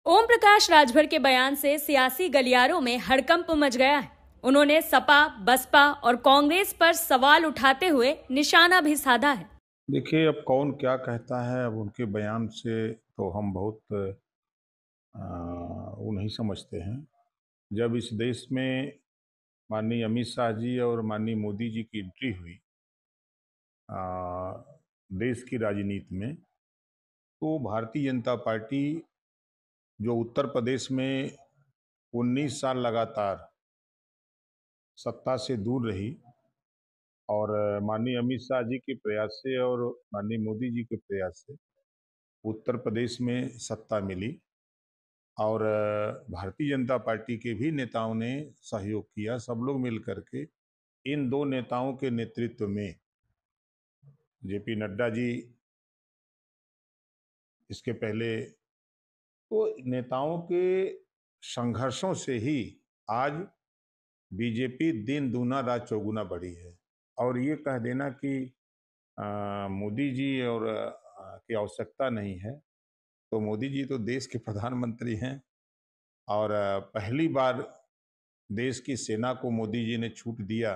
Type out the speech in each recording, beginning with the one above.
ओम प्रकाश राजभर के बयान से सियासी गलियारों में हड़कंप मच गया है। उन्होंने सपा, बसपा और कांग्रेस पर सवाल उठाते हुए निशाना भी साधा है। देखिए, अब कौन क्या कहता है, अब उनके बयान से तो हम बहुत वो नहीं समझते हैं। जब इस देश में माननीय अमित शाह जी और माननीय मोदी जी की एंट्री हुई आ, देश की राजनीति में, तो भारतीय जनता पार्टी जो उत्तर प्रदेश में 19 साल लगातार सत्ता से दूर रही और माननीय अमित शाह जी के प्रयास से और माननीय मोदी जी के प्रयास से उत्तर प्रदेश में सत्ता मिली और भारतीय जनता पार्टी के भी नेताओं ने सहयोग किया। सब लोग मिल करके इन दो नेताओं के नेतृत्व में जेपी नड्डा जी, इसके पहले, तो नेताओं के संघर्षों से ही आज बीजेपी दिन दूना रात चौगुना बढ़ी है। और ये कह देना कि मोदी जी और की आवश्यकता नहीं है, तो मोदी जी तो देश के प्रधानमंत्री हैं और पहली बार देश की सेना को मोदी जी ने छूट दिया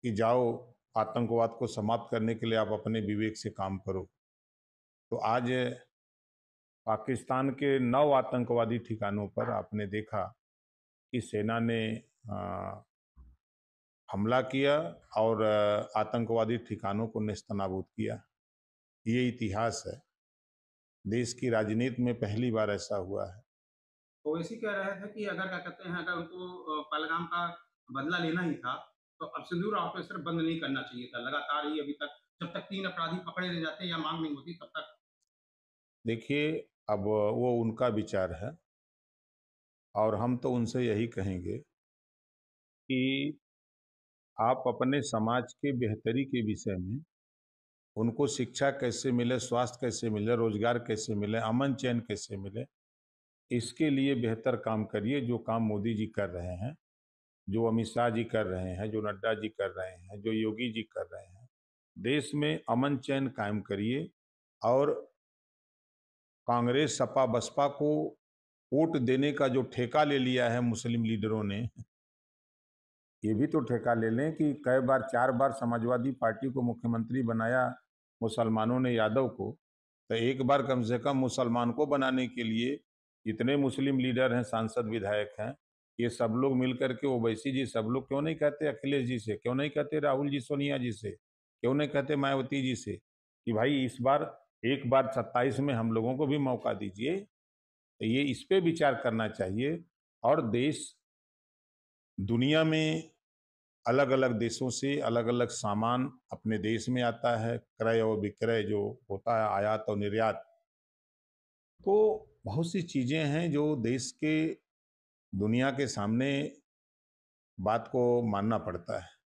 कि जाओ, आतंकवाद को समाप्त करने के लिए आप अपने विवेक से काम करो। तो आज पाकिस्तान के 9 आतंकवादी ठिकानों पर आपने देखा कि सेना ने अ, हमला किया और आतंकवादी ठिकानों को नेस्तनाबूद किया। ये इतिहास है, देश की राजनीति में पहली बार ऐसा हुआ है। ओवैसी कह रहे थे कि अगर क्या कहते हैं, अगर उनको पहलगाम का बदला लेना ही था, तो अब सिंदूर ऑपरेशन बंद नहीं करना चाहिए था। लगातार ही अभी तक जब तक 3 अपराधी पकड़े नहीं जाते या मांग नहीं होती तब तक। देखिए, अब वो उनका विचार है और हम तो उनसे यही कहेंगे कि आप अपने समाज के बेहतरी के विषय में उनको शिक्षा कैसे मिले, स्वास्थ्य कैसे मिले, रोजगार कैसे मिले, अमन चैन कैसे मिले, इसके लिए बेहतर काम करिए। जो काम मोदी जी कर रहे हैं, जो अमित शाह जी कर रहे हैं, जो नड्डा जी कर रहे हैं, जो योगी जी कर रहे हैं, देश में अमन चैन कायम करिए। और कांग्रेस, सपा, बसपा को वोट देने का जो ठेका ले लिया है मुस्लिम लीडरों ने, ये भी तो ठेका ले लें कि कई बार, 4 बार समाजवादी पार्टी को मुख्यमंत्री बनाया मुसलमानों ने, यादव को। तो एक बार कम से कम मुसलमान को बनाने के लिए इतने मुस्लिम लीडर हैं, सांसद, विधायक हैं, ये सब लोग मिलकर के, ओवैसी जी, सब लोग क्यों नहीं कहते अखिलेश जी से, क्यों नहीं कहते राहुल जी, सोनिया जी से, क्यों नहीं कहते मायावती जी से कि भाई इस बार, एक बार 27 में हम लोगों को भी मौका दीजिए। तो ये इस पे विचार करना चाहिए। और देश, दुनिया में अलग अलग देशों से अलग अलग सामान अपने देश में आता है, क्रय और विक्रय जो होता है, आयात और निर्यात। तो बहुत सी चीजें हैं जो देश के, दुनिया के सामने बात को मानना पड़ता है।